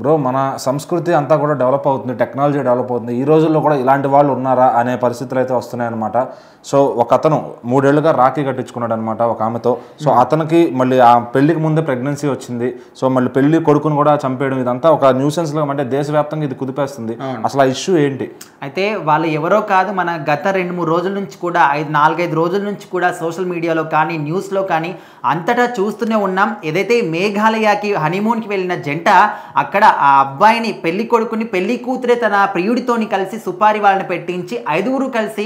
Bro మన సంస్కృతి అంతా కూడా డెవలప్ అవుతుంది, టెక్నాలజీ డెవలప్ అవుతుంది. ఈ రోజుల్లో కూడా ఇలాంటి వాళ్ళు ఉన్నారా అనే పరిస్థితులు అయితే వస్తున్నాయన్నమాట. సో ఒక అతను 3 ఏళ్లుగా రాఖీ కట్టించుకున్నాడు అనమాట ఒక ఆమెతో. సో అతనికి మళ్ళీ ఆ పెళ్లికి ముందే ప్రెగ్నెన్సీ వచ్చింది. సో మళ్ళీ పెళ్లి కొడుకును కూడా చంపేయడం, ఇదంతా ఒక న్యూసెన్స్లో, అంటే దేశవ్యాప్తంగా ఇది కుదిపేస్తుంది. అసలు ఆ ఇష్యూ ఏంటి? అయితే వాళ్ళు ఎవరో కాదు, మన గత 2-3 రోజుల నుంచి కూడా 4-5 రోజుల నుంచి కూడా సోషల్ మీడియాలో కానీ న్యూస్లో కానీ అంతటా చూస్తూనే ఉన్నాం. ఏదైతే మేఘాలయకి హనీమూన్కి వెళ్ళిన జంట అక్కడ ఆ అబ్బాయిని, పెళ్లి కొడుకుని, పెళ్లి కూతురే తన ప్రియుడితోని కలిసి సుపారి వాళ్ళని పెట్టించి 5గురు కలిసి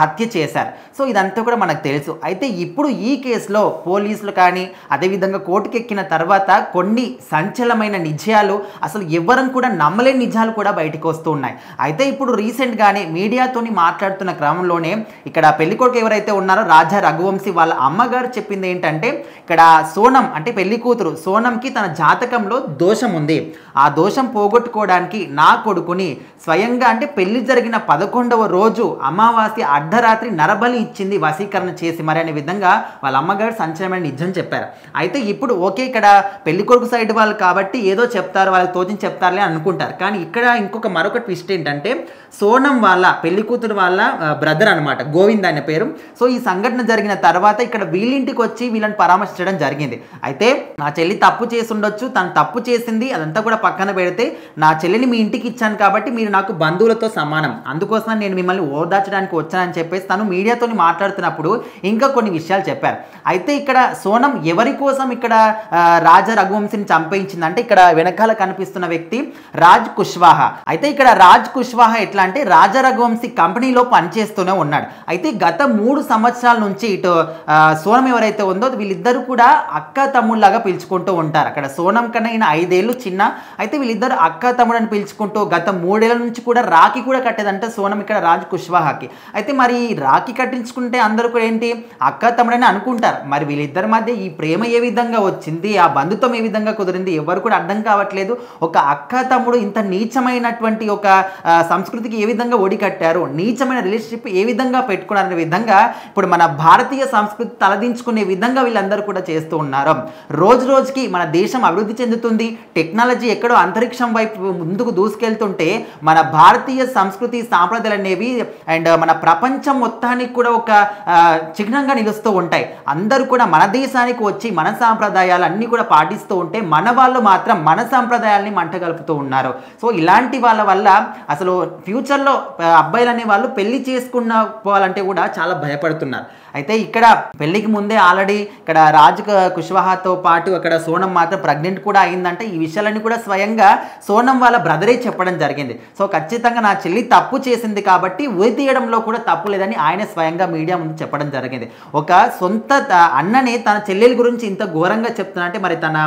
హత్య చేశారు. సో ఇదంతా కూడా మనకు తెలుసు. అయితే ఇప్పుడు ఈ కేసులో పోలీసులు కానీ అదేవిధంగా కోర్టుకెక్కిన తర్వాత కొన్ని సంచలనమైన నిజాలు, అసలు ఎవరం కూడా నమ్మలేని నిజాలు కూడా బయటకు వస్తూ ఉన్నాయి. అయితే ఇప్పుడు రీసెంట్గానే మీడియాతోని మాట్లాడుతున్న క్రమంలోనే ఇక్కడ పెళ్లికొడుకు ఎవరైతే ఉన్నారో రాజా రఘువంశీ వాళ్ళ అమ్మగారు చెప్పింది ఏంటంటే, ఇక్కడ సోనం అంటే పెళ్లి కూతురు సోనంకి తన జాతకంలో దోషం ఉంది. ఆ దోషం పోగొట్టుకోవడానికి నా కొడుకుని స్వయంగా, అంటే పెళ్లి జరిగిన 11వ రోజు అమావాస్య అర్ధరాత్రి నరబలి ఇచ్చింది వశీకరణ చేసి మరి అనే విధంగా వాళ్ళ అమ్మగారు సంచలనమైన నిజం చెప్పారు. అయితే ఇప్పుడు ఓకే, ఇక్కడ పెళ్లి కొడుకు సైడ్ వాళ్ళు కాబట్టి ఏదో చెప్తారు, వాళ్ళకి తోచించి చెప్తారులే అనుకుంటారు. కానీ ఇక్కడ మరొక ట్విస్ట్ ఏంటంటే, సోనం వాళ్ళ పెళ్లి కూతురు వాళ్ళ బ్రదర్ అనమాట, గోవింద్ అనే పేరు. సో ఈ సంఘటన జరిగిన తర్వాత ఇక్కడ వీళ్ళింటికి వచ్చి వీళ్ళని పరామర్శించడం జరిగింది. అయితే నా చెల్లి తప్పు చేసి ఉండొచ్చు, తను తప్పు చేసింది, అదంతా కూడా పక్కన పెడితే నా చెల్లిని మీ ఇంటికి ఇచ్చాను కాబట్టి మీరు నాకు బంధువులతో సమానం, అందుకోసం నేను మిమ్మల్ని ఓదార్చడానికి వచ్చానని చెప్పేసి తను మీడియాతో మాట్లాడుతున్నప్పుడు ఇంకా కొన్ని విషయాలు చెప్పారు. అయితే ఇక్కడ సోనం ఎవరి కోసం ఇక్కడ రాజా రఘువంశీని చంపేయించింది అంటే, ఇక్కడ వెనకాల కనిపిస్తున్న వ్యక్తి రాజ్ కుష్వాహా. అయితే ఇక్కడ రాజ్ కుష్వాహా ఎట్లా అంటే, రాజా రఘువంశీ కంపెనీలో పనిచేస్తూనే ఉన్నాడు. అయితే గత 3 సంవత్సరాల నుంచి ఇటు సోనం ఎవరైతే ఉందో వీళ్ళిద్దరూ కూడా అక్క తమ్ముళ్ళలాగా పిలుచుకుంటూ ఉంటారు. అక్కడ సోనం కన్నా ఈయన 5 ఏళ్ళు చిన్న. అయితే వీళ్ళిద్దరు అక్క తమ్ముడు అని పిలుచుకుంటూ గత 3 ఏళ్ల నుంచి కూడా రాఖీ కూడా కట్టేదంటే సోనం ఇక్కడ రాజ్ కుష్వాహాకి. అయితే మరి రాఖీ కట్టించుకుంటే అందరూ కూడా ఏంటి అక్క తమ్ముడని అనుకుంటారు. మరి వీళ్ళిద్దరి మధ్య ఈ ప్రేమ ఏ విధంగా వచ్చింది, ఆ బంధుత్వం ఏ విధంగా కుదిరింది, ఎవరు కూడా అర్థం కావట్లేదు. ఒక అక్క తమ్ముడు ఇంత నీచమైనటువంటి ఒక సంస్కృతికి ఏ విధంగా ఒడికట్టారు, నీచమైన రిలేషన్షిప్ ఏ విధంగా పెట్టుకున్నారనే విధంగా ఇప్పుడు మన భారతీయ సంస్కృతి తలదించుకునే విధంగా వీళ్ళందరూ కూడా చేస్తూ ఉన్నారు. రోజు రోజుకి మన దేశం అభివృద్ధి చెందుతుంది, టెక్నాలజీ ఎక్కడో అంతరిక్షం వైపు ముందుకు దూసుకెళ్తుంటే మన భారతీయ సంస్కృతి సాంప్రదాయాలు అనేవి అండ్ మన ప్రపంచం మొత్తానికి కూడా ఒక చిహ్నంగా నిలుస్తూ ఉంటాయి. అందరూ కూడా మన దేశానికి వచ్చి మన సాంప్రదాయాలు అన్నీ కూడా పాటిస్తూ ఉంటే మన వాళ్ళు మాత్రం మన సాంప్రదాయాల్ని మంటగలుపుతూ ఉన్నారు. సో ఇలాంటి వాళ్ళ వల్ల అసలు ఫ్యూచర్లో అబ్బాయిలు అనే వాళ్ళు పెళ్లి చేసుకున్న పోవాలంటే కూడా చాలా భయపడుతున్నారు. అయితే ఇక్కడ పెళ్లికి ముందే ఆల్రెడీ ఇక్కడ రాజ్ కుష్వాహాతో పాటు అక్కడ సోనం మాత్రం ప్రెగ్నెంట్ కూడా అయిందంటే ఈ విషయాలన్నీ కూడా స్వయంగా సోనం వాళ్ళ బ్రదరే చెప్పడం జరిగింది. సో ఖచ్చితంగా నా చెల్లి తప్పు చేసింది కాబట్టి ఉరి తీయడంలో కూడా తప్పు లేదని ఆయన స్వయంగా మీడియా ముందు చెప్పడం జరిగింది. ఒక సొంత అన్ననే తన చెల్లెల గురించి ఇంత ఘోరంగా చెప్తున్నా మరి తన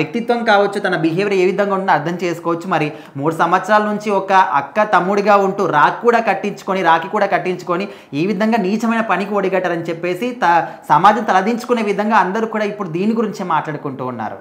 వ్యక్తిత్వం కావచ్చు, తన బిహేవియర్ ఏ విధంగా ఉంటుందో అర్థం చేసుకోవచ్చు. మరి 3 సంవత్సరాల నుంచి ఒక అక్క తమ్ముడిగా ఉంటూ రాఖీ కూడా కట్టించుకొని ఈ విధంగా నీచమైన పనికి ఒడిగట్టారని చెప్పేసి సమాజం తలదించుకునే విధంగా అందరూ కూడా ఇప్పుడు దీని గురించే మాట్లాడుకుంటూ ఉన్నారు.